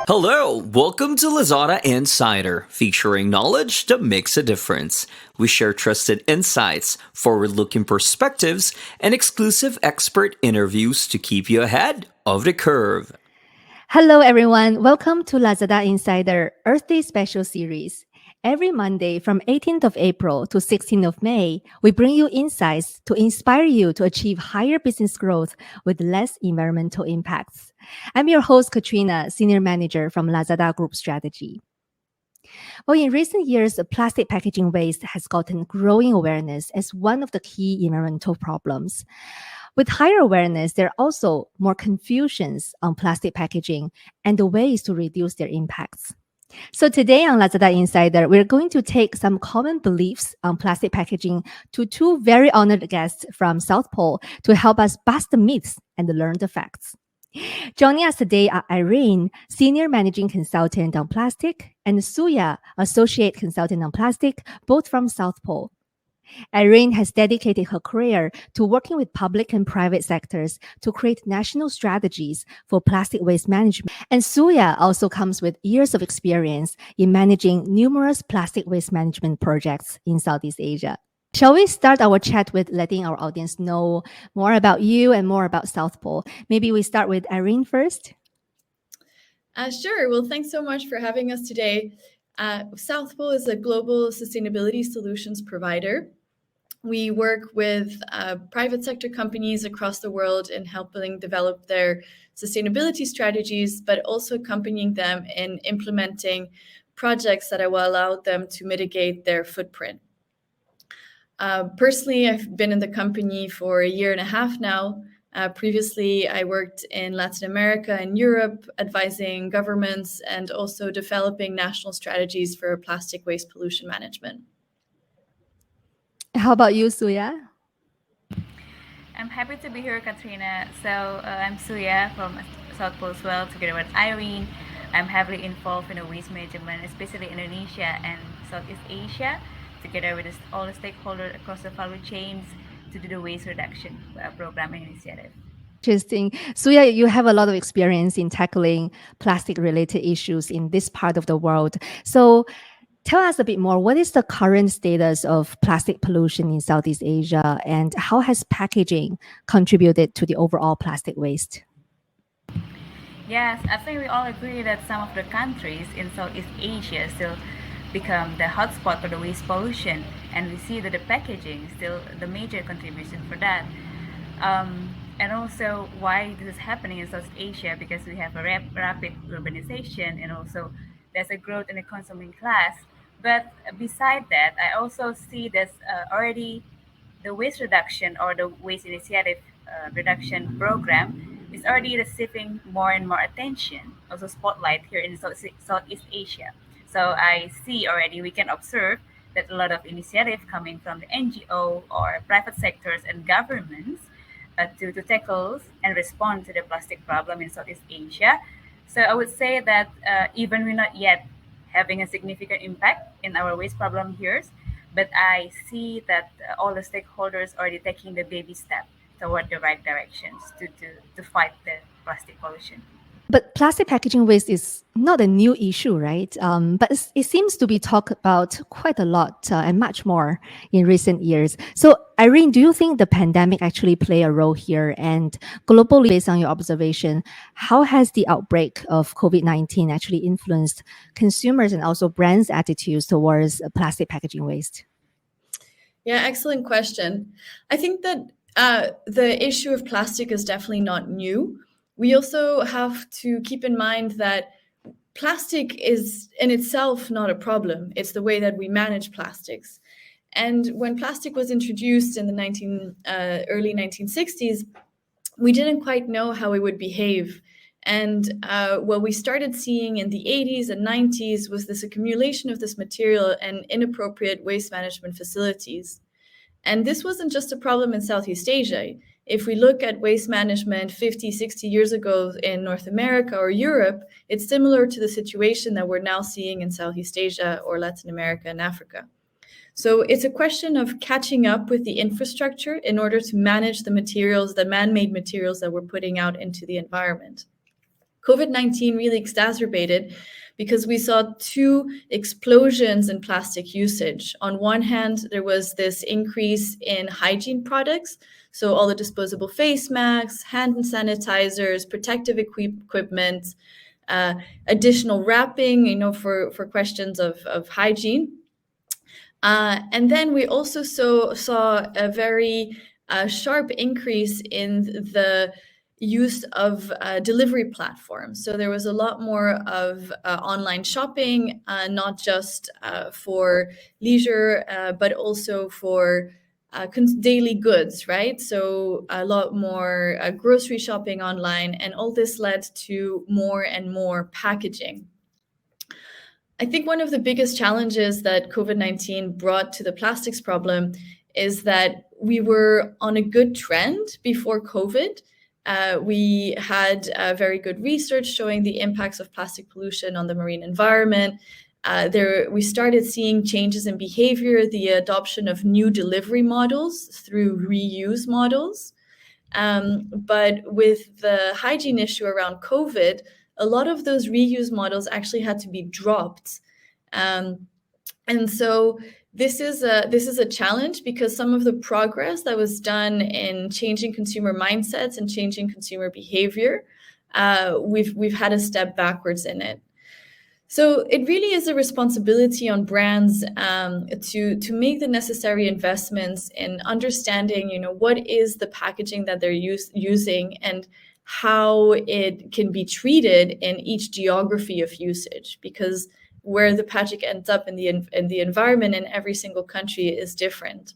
Hello, welcome to Lazada Insider, featuring knowledge that makes a difference. We share trusted insights, forward-looking perspectives, and exclusive expert interviews to keep you ahead of the curve. Hello, everyone. Welcome to Lazada Insider Earth Day Special Series. Every Monday from 18th of April to 16th of May, we bring you insights to inspire you to achieve higher business growth with less environmental impacts. I'm your host, Katrina, Senior Manager from Lazada Group Strategy. Well, in recent years, plastic packaging waste has gotten growing awareness as one of the key environmental problems. With higher awareness, there are also more confusions on plastic packaging and the ways to reduce their impacts. So today on Lazada Insider, we're going to take some common beliefs on plastic packaging to two very honored guests from South Pole to help us bust the myths and learn the facts. Joining us today are Irene, Senior Managing Consultant on Plastic, and Suya, Associate Consultant on Plastic, both from South Pole. Irene has dedicated her career to working with public and private sectors to create national strategies for plastic waste management. And Suya also comes with years of experience in managing numerous plastic waste management projects in Southeast Asia. Shall we start our chat with letting our audience know more about you and more about South Pole? Maybe we start with Irene first. Sure. Well, thanks so much for having us today. South Pole is a global sustainability solutions provider. We work with private sector companies across the world in helping develop their sustainability strategies, but also accompanying them in implementing projects that will allow them to mitigate their footprint. Personally, I've been in the company for a year and a half now. Previously, I worked in Latin America and Europe, advising governments and also developing national strategies for plastic waste pollution management. How about you, Suya? I'm happy to be here, Katrina. So I'm Suya from South Pole as well, together with Irene. I'm heavily involved in the waste management, especially Indonesia and Southeast Asia, together with all the stakeholders across the value chains to do the waste reduction program and initiative. Interesting. Suya, you have a lot of experience in tackling plastic-related issues in this part of the world. So tell us a bit more. What is the current status of plastic pollution in Southeast Asia, and how has packaging contributed to the overall plastic waste? Yes, I think we all agree that some of the countries in Southeast Asia still become the hotspot for the waste pollution, and we see that the packaging is still the major contribution for that. And also why this is happening in South Asia, because we have a rapid urbanization and also there's a growth in the consuming class. But beside that, I also see that already the waste reduction or the waste initiative reduction program is already receiving more and more attention, also spotlight here in Southeast Asia. So I see already, we can observe that a lot of initiative coming from the NGO or private sectors and governments to tackle and respond to the plastic problem in Southeast Asia. So I would say that even we're not yet having a significant impact in our waste problem here, but I see that all the stakeholders already taking the baby step toward the right directions to fight the plastic pollution. But plastic packaging waste is not a new issue, right? But it seems to be talked about quite a lot and much more in recent years. So, Irene, do you think the pandemic actually played a role here? And globally, based on your observation, how has the outbreak of COVID-19 actually influenced consumers and also brands' attitudes towards plastic packaging waste? Yeah, excellent question. I think that the issue of plastic is definitely not new. We also have to keep in mind that plastic is in itself not a problem. It's the way that we manage plastics. And when plastic was introduced in the early 1960s, we didn't quite know how it would behave. And what we started seeing in the 80s and 90s was this accumulation of this material and inappropriate waste management facilities. And this wasn't just a problem in Southeast Asia. If we look at waste management 50, 60 years ago in North America or Europe, it's similar to the situation that we're now seeing in Southeast Asia or Latin America and Africa. So it's a question of catching up with the infrastructure in order to manage the materials, the man-made materials that we're putting out into the environment. COVID-19 really exacerbated because we saw two explosions in plastic usage. On one hand, there was this increase in hygiene products, so all the disposable face masks, hand sanitizers, protective equipment, additional wrapping, for questions of hygiene. And then we also saw a very sharp increase in the use of delivery platforms. So there was a lot more of online shopping, not just for leisure, but also for daily goods, right? So a lot more grocery shopping online, and all this led to more and more packaging. I think one of the biggest challenges that COVID-19 brought to the plastics problem is that we were on a good trend before COVID. We had very good research showing the impacts of plastic pollution on the marine environment. We started seeing changes in behavior, the adoption of new delivery models through reuse models. But with the hygiene issue around COVID, a lot of those reuse models actually had to be dropped. And so this is a challenge because some of the progress that was done in changing consumer mindsets and changing consumer behavior, we've had a step backwards in it. So it really is a responsibility on brands to make the necessary investments in understanding, what is the packaging that they're using and how it can be treated in each geography of usage, because where the packaging ends up in the environment in every single country is different.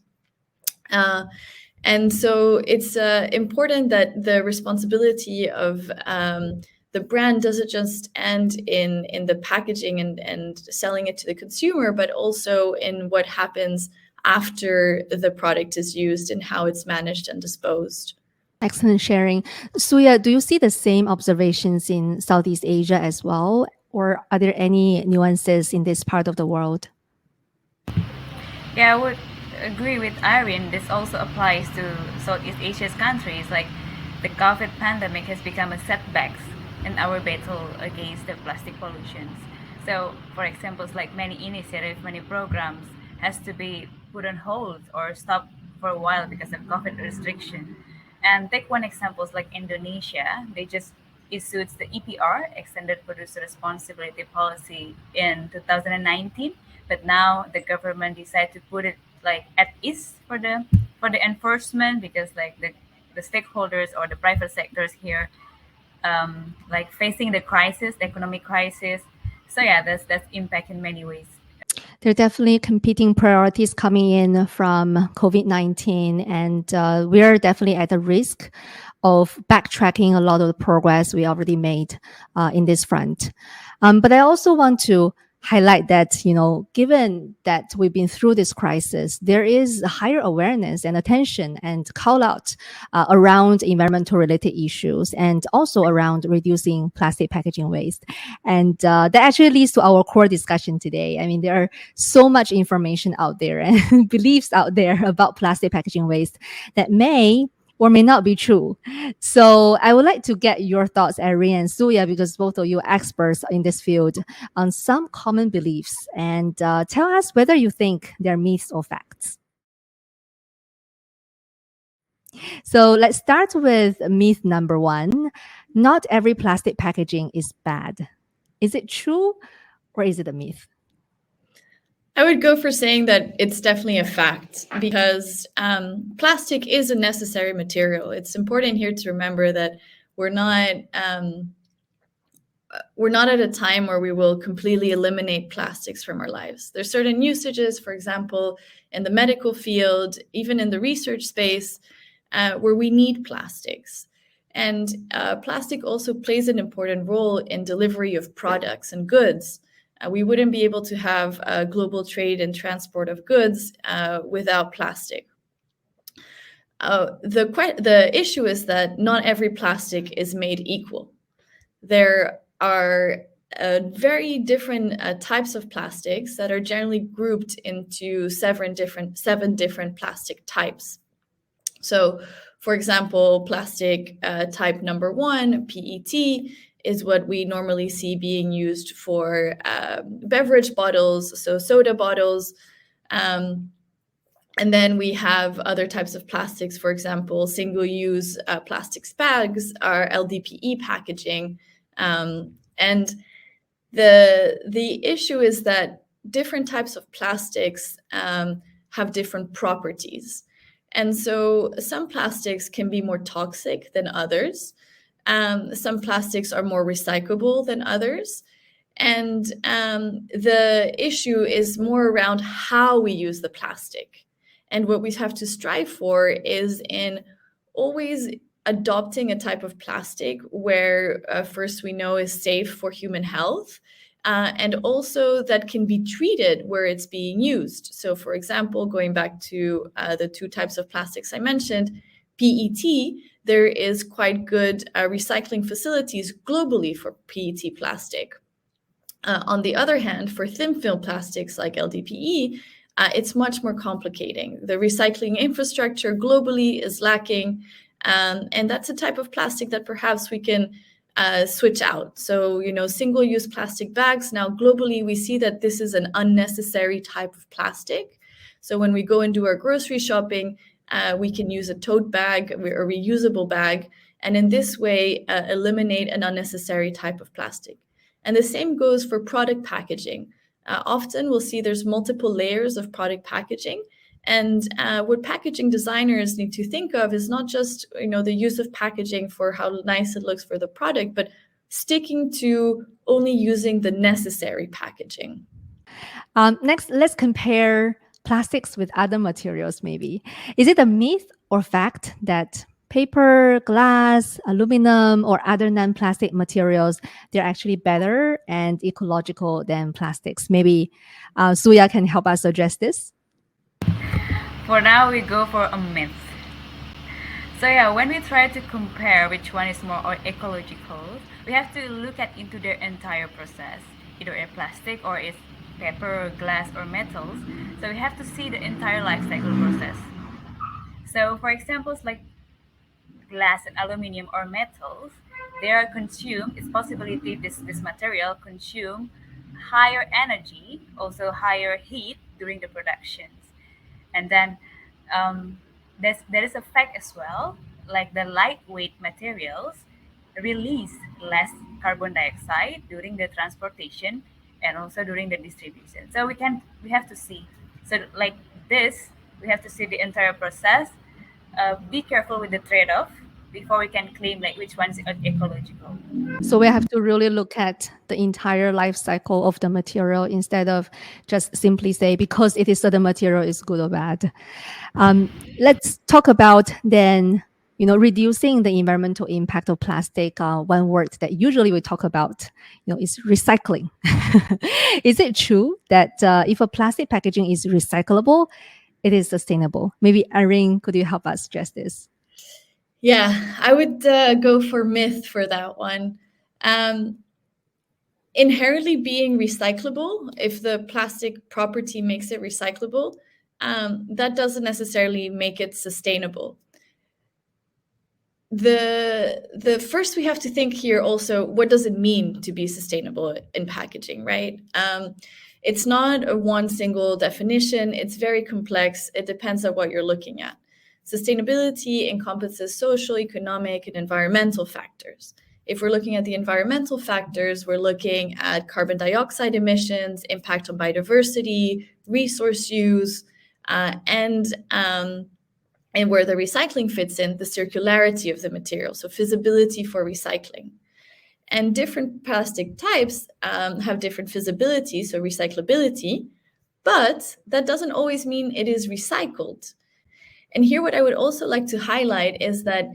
And so it's important that the responsibility of the brand doesn't just end in the packaging and selling it to the consumer, but also in what happens after the product is used and how it's managed and disposed. Excellent sharing. Suya, do you see the same observations in Southeast Asia as well? Or are there any nuances in this part of the world? Yeah, I would agree with Irene. This also applies to Southeast Asia's countries. Like the COVID pandemic has become a setback in our battle against the plastic pollutions. So, for example, like many initiatives, many programs has to be put on hold or stopped for a while because of COVID restriction. And take one example like Indonesia. They just issued the EPR, Extended Producer Responsibility Policy, in 2019. But now the government decided to put it like at ease for the enforcement, because like the stakeholders or the private sectors here like facing the crisis, the economic crisis. So yeah, that's impact in many ways. There are definitely competing priorities coming in from COVID-19, and we are definitely at the risk of backtracking a lot of the progress we already made in this front. But I also want to highlight that, given that we've been through this crisis, there is a higher awareness and attention and call out around environmental related issues and also around reducing plastic packaging waste. And that actually leads to our core discussion today. I mean, there are so much information out there and beliefs out there about plastic packaging waste that may or may not be true. So I would like to get your thoughts, Irene and Suya, because both of you are experts in this field, on some common beliefs, and tell us whether you think they're myths or facts. So let's start with myth number one. Not every plastic packaging is bad. Is it true or is it a myth? I would go for saying that it's definitely a fact, because plastic is a necessary material. It's important here to remember that we're not at a time where we will completely eliminate plastics from our lives. There's certain usages, for example, in the medical field, even in the research space, where we need plastics. And plastic also plays an important role in delivery of products and goods. We wouldn't be able to have global trade and transport of goods without plastic. The issue is that not every plastic is made equal. There are very different types of plastics that are generally grouped into seven different plastic types. So, for example, plastic type number 1, PET, is what we normally see being used for beverage bottles, so soda bottles. And then we have other types of plastics, for example, single-use plastics bags are LDPE packaging. And the issue is that different types of plastics have different properties. And so some plastics can be more toxic than others. Some plastics are more recyclable than others. And the issue is more around how we use the plastic. And what we have to strive for is in always adopting a type of plastic where first we know is safe for human health, and also that can be treated where it's being used. So for example, going back to the 2 types of plastics I mentioned, PET, there is quite good recycling facilities globally for PET plastic. On the other hand, for thin film plastics like LDPE, it's much more complicating. The recycling infrastructure globally is lacking, and that's a type of plastic that perhaps we can switch out. So, single-use plastic bags, now globally we see that this is an unnecessary type of plastic. So when we go and do our grocery shopping, we can use a tote bag or a reusable bag, and in this way eliminate an unnecessary type of plastic. And the same goes for product packaging. Often we'll see there's multiple layers of product packaging. And what packaging designers need to think of is not just the use of packaging for how nice it looks for the product, but sticking to only using the necessary packaging. Next, let's compare plastics with other materials maybe. Is it a myth or fact that paper, glass, aluminum, or other non-plastic materials, they're actually better and ecological than plastics? Maybe Suya can help us address this. For now, we go for a myth. So yeah, when we try to compare which one is more ecological, we have to look into their entire process, either a plastic or it's paper, glass, or metals. So we have to see the entire life cycle process. So for examples like glass and aluminum or metals, they are consumed, it's possibility this material consume higher energy, also higher heat during the productions. And then there is a fact as well, like the lightweight materials release less carbon dioxide during the transportation and also during the distribution. So we have to see. So like this, we have to see the entire process. Be careful with the trade-off before we can claim like which one is ecological. So we have to really look at the entire life cycle of the material instead of just simply say because it is certain material is good or bad. Let's talk about then reducing the environmental impact of plastic. One word that usually we talk about is recycling. Is it true that if a plastic packaging is recyclable, it is sustainable? Maybe Irene, could you help us address this? Yeah, I would go for myth for that one. Inherently being recyclable, if the plastic property makes it recyclable, that doesn't necessarily make it sustainable. The first we have to think here also, what does it mean to be sustainable in packaging, right? It's not a one single definition. It's very complex. It depends on what you're looking at. Sustainability encompasses social, economic, and environmental factors. If we're looking at the environmental factors, we're looking at carbon dioxide emissions, impact on biodiversity, resource use, and where the recycling fits in, the circularity of the material, so feasibility for recycling. And different plastic types have different feasibility, so recyclability, but that doesn't always mean it is recycled. And here what I would also like to highlight is that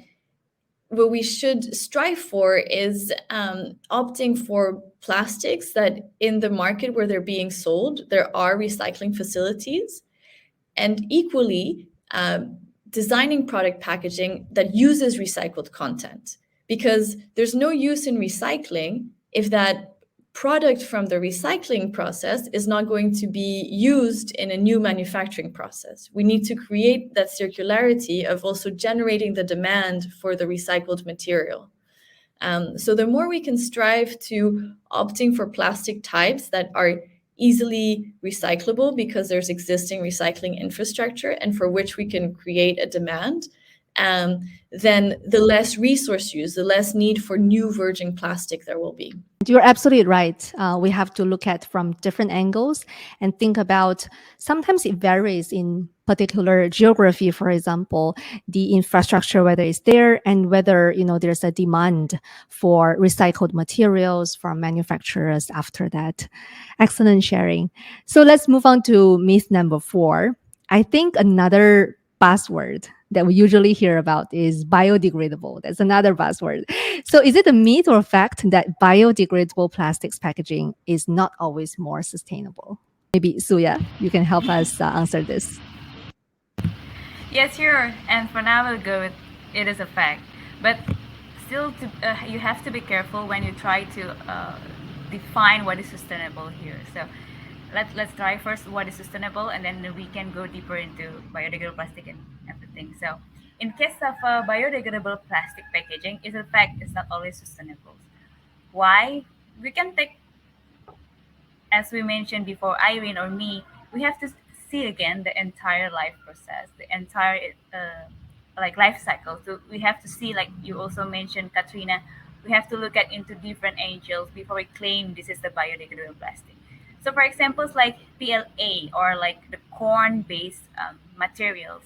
what we should strive for is opting for plastics that in the market where they're being sold, there are recycling facilities, and equally designing product packaging that uses recycled content, because there's no use in recycling if that product from the recycling process is not going to be used in a new manufacturing process. We need to create that circularity of also generating the demand for the recycled material. So the more we can strive to opting for plastic types that are easily recyclable because there's existing recycling infrastructure and for which we can create a demand, then the less resource use, the less need for new virgin plastic there will be. You're absolutely right. We have to look at from different angles and think about, sometimes it varies in particular geography, for example, the infrastructure, whether it's there and whether, there's a demand for recycled materials from manufacturers after that. Excellent sharing. So let's move on to myth number 4. I think another buzzword that we usually hear about is biodegradable. That's another buzzword. So is it a myth or a fact that biodegradable plastics packaging is not always more sustainable? Maybe Suya, you can help us answer this. Yes, sure. And for now, we'll go with it is a fact. But still, you have to be careful when you try to define what is sustainable here. So let's try first what is sustainable, and then we can go deeper into biodegradable plastic and everything. So in case of biodegradable plastic packaging, it's a fact it's not always sustainable. Why? We can take, as we mentioned before, Irene or me, we have to see again the entire life process, the entire life cycle. So we have to see, like you also mentioned, Katrina, we have to look at into different angles before we claim this is the biodegradable plastic. So for examples like PLA or like the corn-based materials,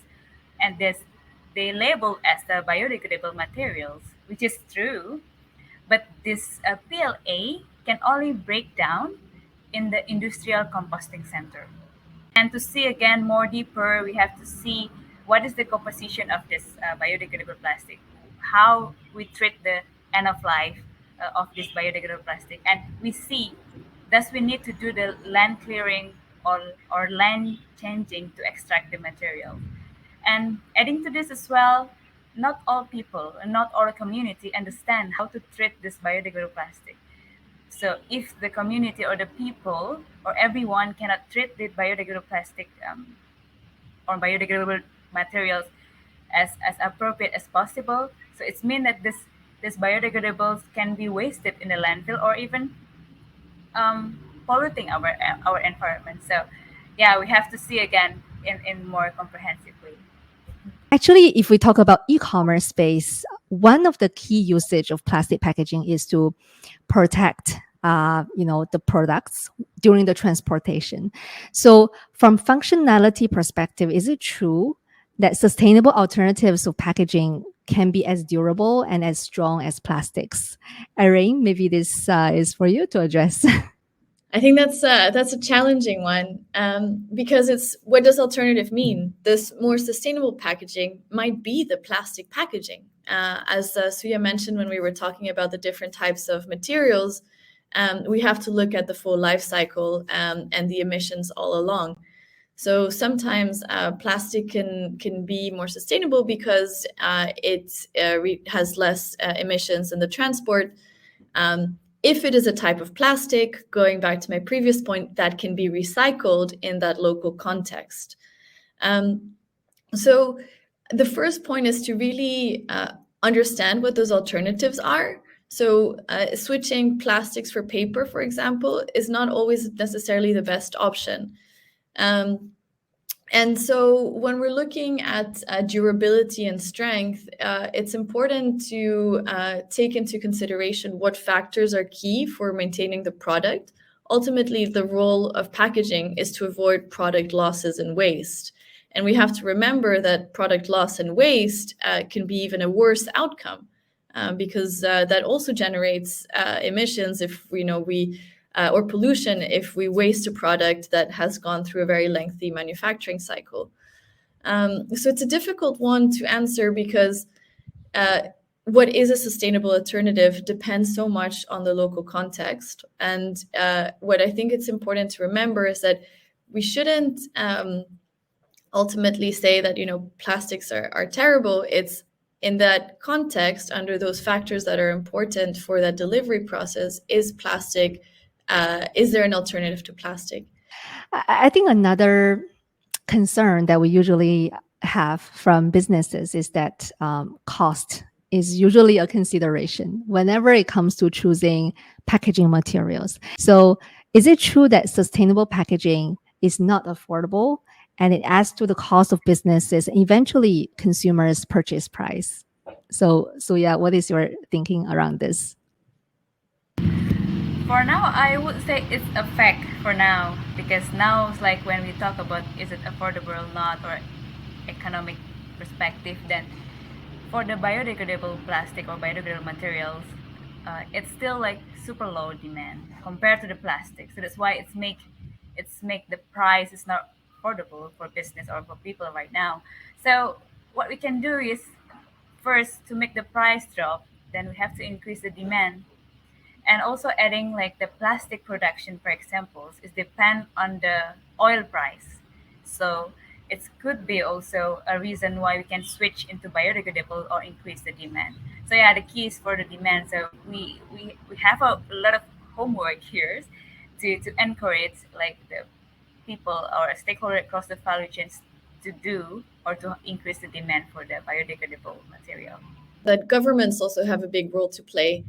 and they label as the biodegradable materials, which is true, but this PLA can only break down in the industrial composting center. And to see again more deeper, we have to see what is the composition of this biodegradable plastic, how we treat the end of life of this biodegradable plastic, and we see thus we need to do the land clearing or land changing to extract the material. And adding to this as well, not all people and not all community understand how to treat this biodegradable plastic. So if the community or the people or everyone cannot treat the biodegradable plastic or biodegradable materials as appropriate as possible, so it's mean that this biodegradables can be wasted in the landfill or even polluting our environment. So yeah, we have to see again in more comprehensive way. Actually, if we talk about e-commerce space, one of the key usage of plastic packaging is to protect the products during the transportation. So from functionality perspective, is it true that sustainable alternatives of packaging can be as durable and as strong as plastics? Irene, maybe this is for you to address. I think that's a challenging one because it's, what does alternative mean? This more sustainable packaging might be the plastic packaging. As Suya mentioned when we were talking about the different types of materials, we have to look at the full life cycle and the emissions all along. So sometimes plastic can be more sustainable because it has less emissions in the transport. If it is a type of plastic, going back to my previous point, that can be recycled in that local context. So the first point is to really understand what those alternatives are. So switching plastics for paper, for example, is not always necessarily the best option. And so when we're looking at durability and strength, it's important to take into consideration what factors are key for maintaining the product. Ultimately, the role of packaging is to avoid product losses and waste. And we have to remember that product loss and waste can be even a worse outcome because that also generates emissions if or pollution if we waste a product that has gone through a very lengthy manufacturing cycle. So it's a difficult one to answer because what is a sustainable alternative depends so much on the local context. And what I think it's important to remember is that we shouldn't ultimately say that, plastics are terrible. It's in that context, under those factors that are important for that delivery process, is plastic is there an alternative to plastic? I think another concern that we usually have from businesses is that cost is usually a consideration whenever it comes to choosing packaging materials. So, is it true that sustainable packaging is not affordable and it adds to the cost of businesses and eventually consumers' purchase price? So yeah, what is your thinking around this? For now, I would say it's a fact for now, because now it's like when we talk about is it affordable or not, or economic perspective, then for the biodegradable plastic or biodegradable materials, it's still like super low demand compared to the plastic. So that's why it's make the price is not affordable for business or for people right now. So what we can do is, first, to make the price drop, then we have to increase the demand, and also adding like the plastic production, for examples, is depend on the oil price. So it could be also a reason why we can switch into biodegradable or increase the demand. So yeah, the key is for the demand. So we have a lot of homework here to encourage like the people or stakeholder across the value chains to do or to increase the demand for the biodegradable material. That governments also have a big role to play,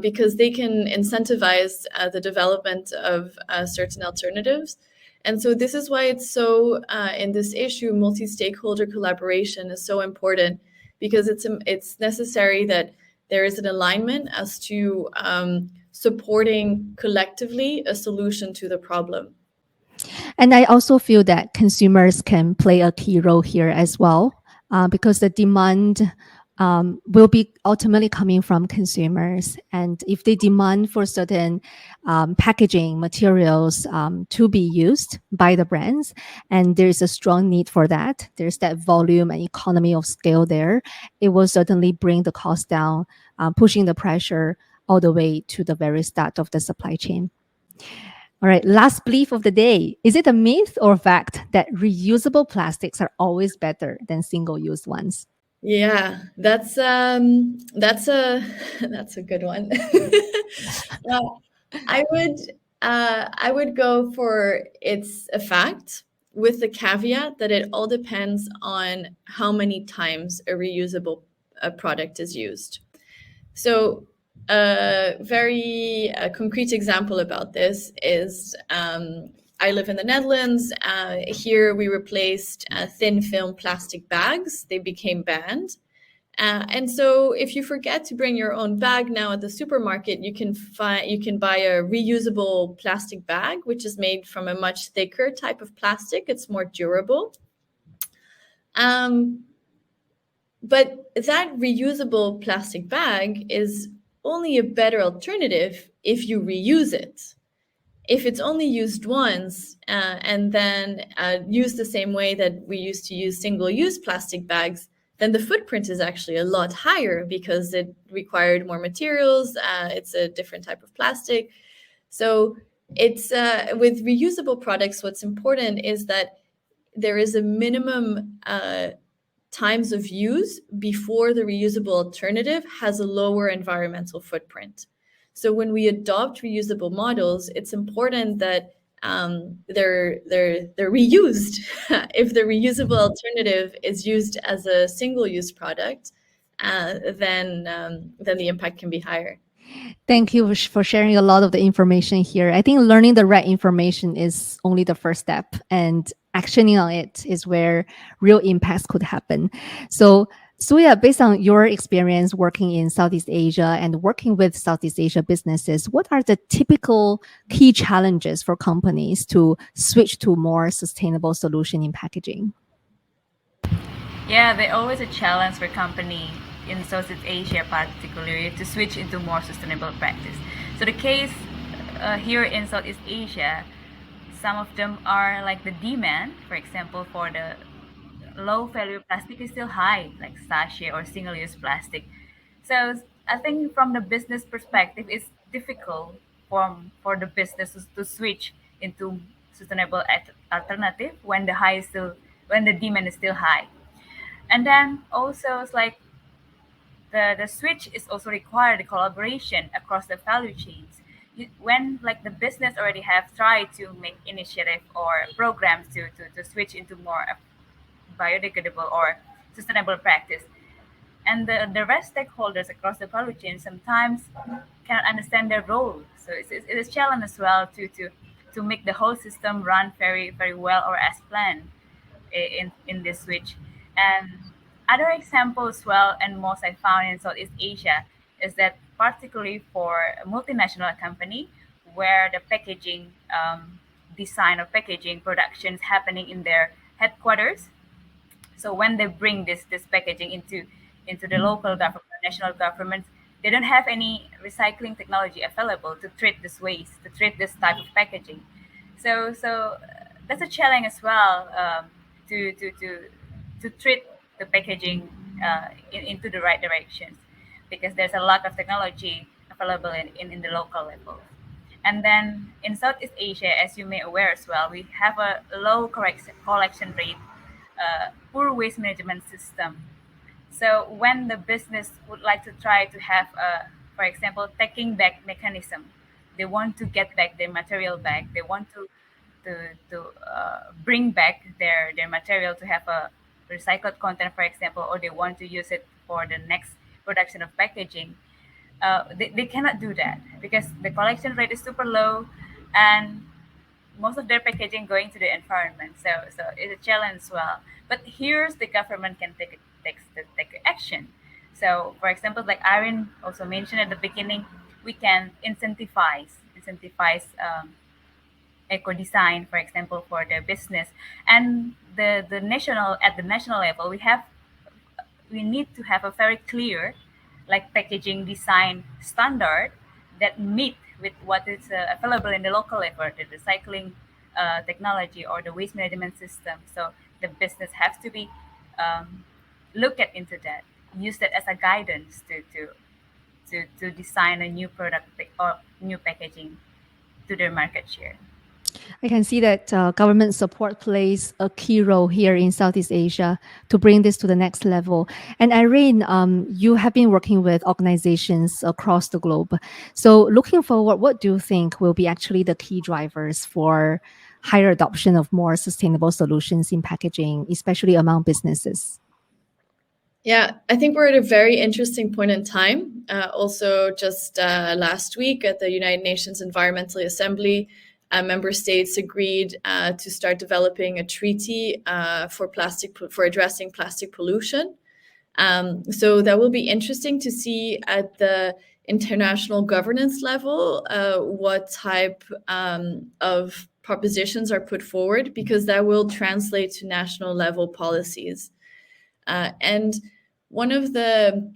because they can incentivize the development of certain alternatives. And so this is why it's so, in this issue, multi-stakeholder collaboration is so important, because it's necessary that there is an alignment as to supporting collectively a solution to the problem. And I also feel that consumers can play a key role here as well, because the demand will be ultimately coming from consumers. And if they demand for certain packaging materials to be used by the brands, and there's a strong need for that, there's that volume and economy of scale there, it will certainly bring the cost down, pushing the pressure all the way to the very start of the supply chain. All right, last belief of the day. Is it a myth or fact that reusable plastics are always better than single-use ones? Yeah, that's a that's a good one. Well, I would I would go for it's a fact, with the caveat that it all depends on how many times a reusable product is used. So a very concrete example about this is, I live in the Netherlands. Here we replaced thin film plastic bags. They became banned. And so if you forget to bring your own bag now at the supermarket, you can buy a reusable plastic bag, which is made from a much thicker type of plastic. It's more durable. But that reusable plastic bag is only a better alternative if you reuse it. If it's only used once, and then used the same way that we used to use single-use plastic bags, then the footprint is actually a lot higher because it required more materials. It's a different type of plastic. So it's with reusable products, what's important is that there is a minimum times of use before the reusable alternative has a lower environmental footprint. So when we adopt reusable models, it's important that they're reused. If the reusable alternative is used as a single-use product, then the impact can be higher. Thank you for sharing a lot of the information here. I think learning the right information is only the first step, and actioning on it is where real impacts could happen. So, Suya, based on your experience working in Southeast Asia and working with Southeast Asia businesses, what are the typical key challenges for companies to switch to more sustainable solution in packaging? Yeah, they're always a challenge for company in Southeast Asia, particularly, to switch into more sustainable practice. So the case here in Southeast Asia, some of them are like the demand, for example, for the low value plastic is still high, like sachet or single use plastic. So I think from the business perspective, it's difficult for the businesses to switch into sustainable alternative when the high is still when the demand is still high. And then also it's like the switch is also required the collaboration across the value chains. when like the business already have tried to make initiative or programs to switch into more biodegradable or sustainable practice, and the rest stakeholders across the value chain sometimes cannot understand their role. So it's a challenge as well to make the whole system run very very well or as planned in this switch. And other examples, well, and most I found in Southeast Asia, is that particularly for a multinational company where the packaging design or packaging production is happening in their headquarters. So when they bring this packaging into the local government, national government, they don't have any recycling technology available to treat this waste, to treat this type of packaging. So that's a challenge as well, to treat the packaging into the right directions, because there's a lack of technology available in the local level. And then in Southeast Asia, as you may aware as well, we have a low collection rate, poor waste management system. So when the business would like to try to have a, for example, taking back mechanism, they want to get back their material back. They want to bring back their material to have a recycled content, for example, or they want to use it for the next production of packaging. They cannot do that because the collection rate is super low, and most of their packaging going to the environment. So it's a challenge as well. But here's the government can take action. So for example, like Irene also mentioned at the beginning, we can incentivize eco design, for example, for the business. And the national at the national level, we need to have a very clear like packaging design standard that meet with what is available in the local level, the recycling technology or the waste management system. So the business has to be look at into that, use that as a guidance to design a new product or new packaging to their market share. I can see that government support plays a key role here in Southeast Asia to bring this to the next level. And Irene, you have been working with organizations across the globe. So looking forward, what do you think will be actually the key drivers for higher adoption of more sustainable solutions in packaging, especially among businesses? Yeah, I think we're at a very interesting point in time. Also, just last week at the United Nations Environmental Assembly, member states agreed to start developing a treaty for addressing plastic pollution. So that will be interesting to see at the international governance level what type of propositions are put forward, because that will translate to national level policies. And one of the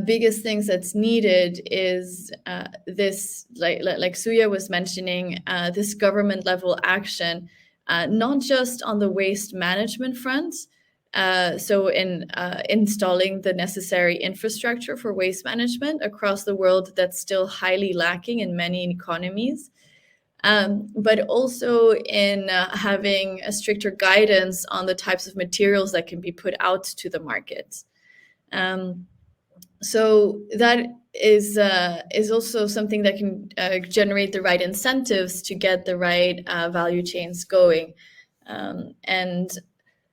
biggest things that's needed is this, like Suya was mentioning, this government level action, not just on the waste management front. So in installing the necessary infrastructure for waste management across the world, that's still highly lacking in many economies. But also in having a stricter guidance on the types of materials that can be put out to the market. So that is also something that can generate the right incentives to get the right value chains going. And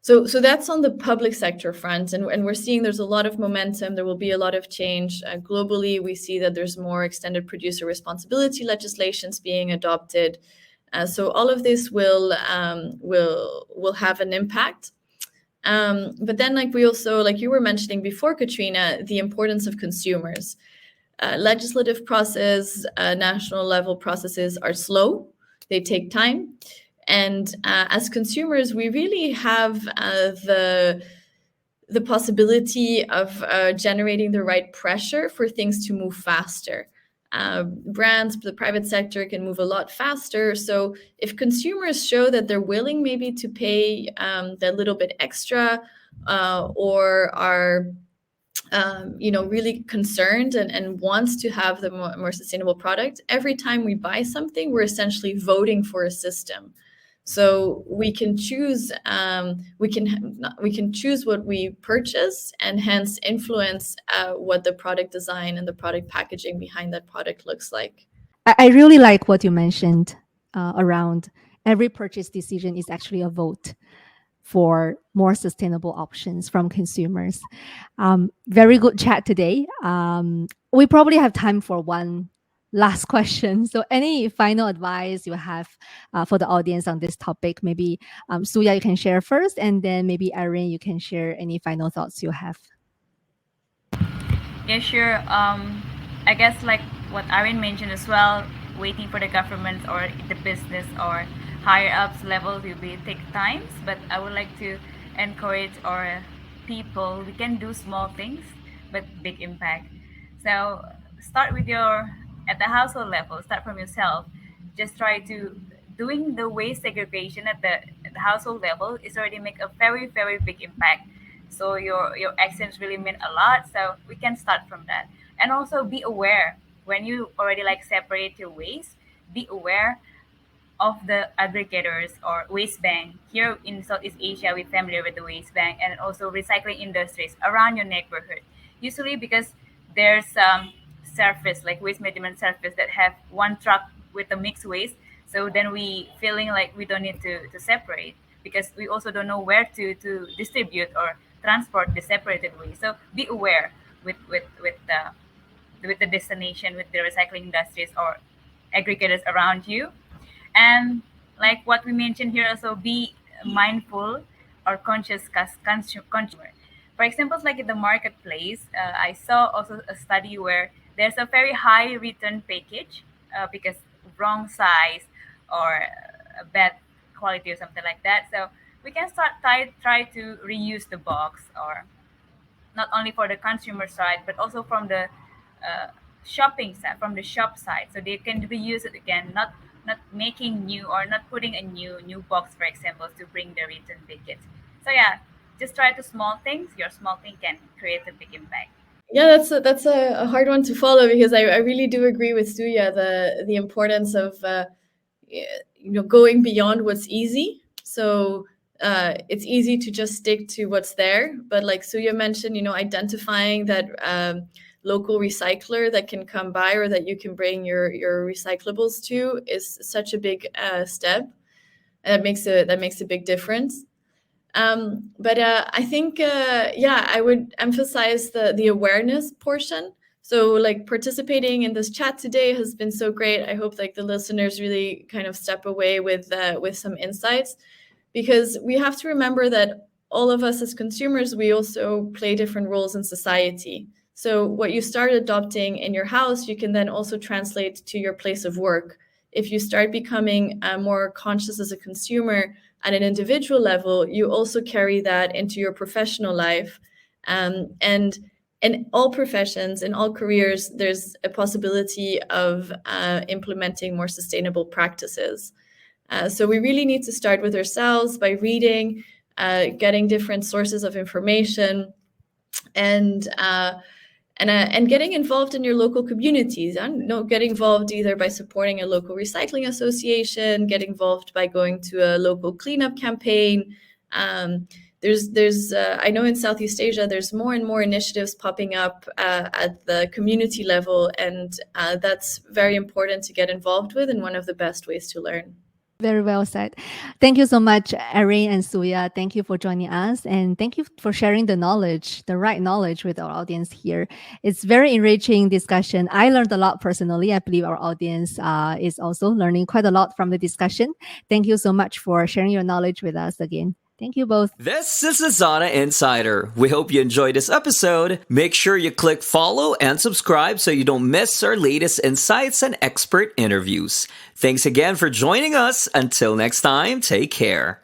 so that's on the public sector front, and we're seeing there's a lot of momentum. There will be a lot of change globally. We see that there's more extended producer responsibility legislations being adopted. So all of this will have an impact. But then, like we also, like you were mentioning before, Katrina, the importance of consumers. Legislative process, national level processes are slow. They take time. And as consumers, we really have the possibility of generating the right pressure for things to move faster. Brands, the private sector can move a lot faster. So if consumers show that they're willing maybe to pay that little bit extra or are really concerned and wants to have the more sustainable product, every time we buy something, we're essentially voting for a system. So we can choose we can choose what we purchase, and hence influence what the product design and the product packaging behind that product looks like. I really like what you mentioned around every purchase decision is actually a vote for more sustainable options from consumers. Very good chat today. We probably have time for one last question. So, any final advice you have for the audience on this topic? Maybe Suya, you can share first, and then maybe Irene, you can share any final thoughts you have. Yeah, sure. I guess like what Irene mentioned as well, waiting for the government or the business or higher ups level will be take times. But I would like to encourage our people. We can do small things, but big impact. So start with your at the household level. Start from yourself. Just try to doing the waste segregation at the household level is already make a very big impact. So your actions really mean a lot, so we can start from that. And also be aware when you already like separate your waste, be aware of the aggregators or waste bank. Here in Southeast Asia, we're familiar with the waste bank and also recycling industries around your neighborhood. Usually because there's surface like waste management surface that have one truck with the mixed waste. So then we feeling like we don't need to separate because we also don't know where to distribute or transport the separated waste. So be aware with the destination with the recycling industries or aggregators around you. And like what we mentioned here, also be mindful or conscious consumer. For example, like in the marketplace, I saw also a study where there's a very high return package because wrong size or a bad quality or something like that. So we can start try to reuse the box, or not only for the consumer side but also from the shopping side, from the shop side, so they can reuse it again, not making new or not putting a new box, for example, to bring the return tickets. So yeah, just try to small things. Your small thing can create a big impact. Yeah, that's a hard one to follow because I really do agree with Suya the importance of going beyond what's easy. So it's easy to just stick to what's there, but like Suya mentioned, identifying that local recycler that can come by or that you can bring your recyclables to is such a big step, and that makes a big difference. But I think, yeah, I would emphasize the awareness portion. So like participating in this chat today has been so great. I hope like the listeners really kind of step away with some insights, because we have to remember that all of us as consumers, we also play different roles in society. So what you start adopting in your house, you can then also translate to your place of work. If you start becoming more conscious as a consumer at an individual level, you also carry that into your professional life. And in all professions, in all careers, there's a possibility of implementing more sustainable practices. So we really need to start with ourselves by reading, getting different sources of information, and getting involved in your local communities. And getting involved either by supporting a local recycling association, get involved by going to a local cleanup campaign. There's I know in Southeast Asia there's more and more initiatives popping up at the community level, and that's very important to get involved with, and one of the best ways to learn. Very well said. Thank you so much, Irene and Suya. Thank you for joining us, and thank you for sharing the knowledge, the right knowledge with our audience here. It's very enriching discussion. I learned a lot personally. I believe our audience is also learning quite a lot from the discussion. Thank you so much for sharing your knowledge with us again. Thank you both. This is Lazada Insider. We hope you enjoyed this episode. Make sure you click follow and subscribe so you don't miss our latest insights and expert interviews. Thanks again for joining us. Until next time, take care.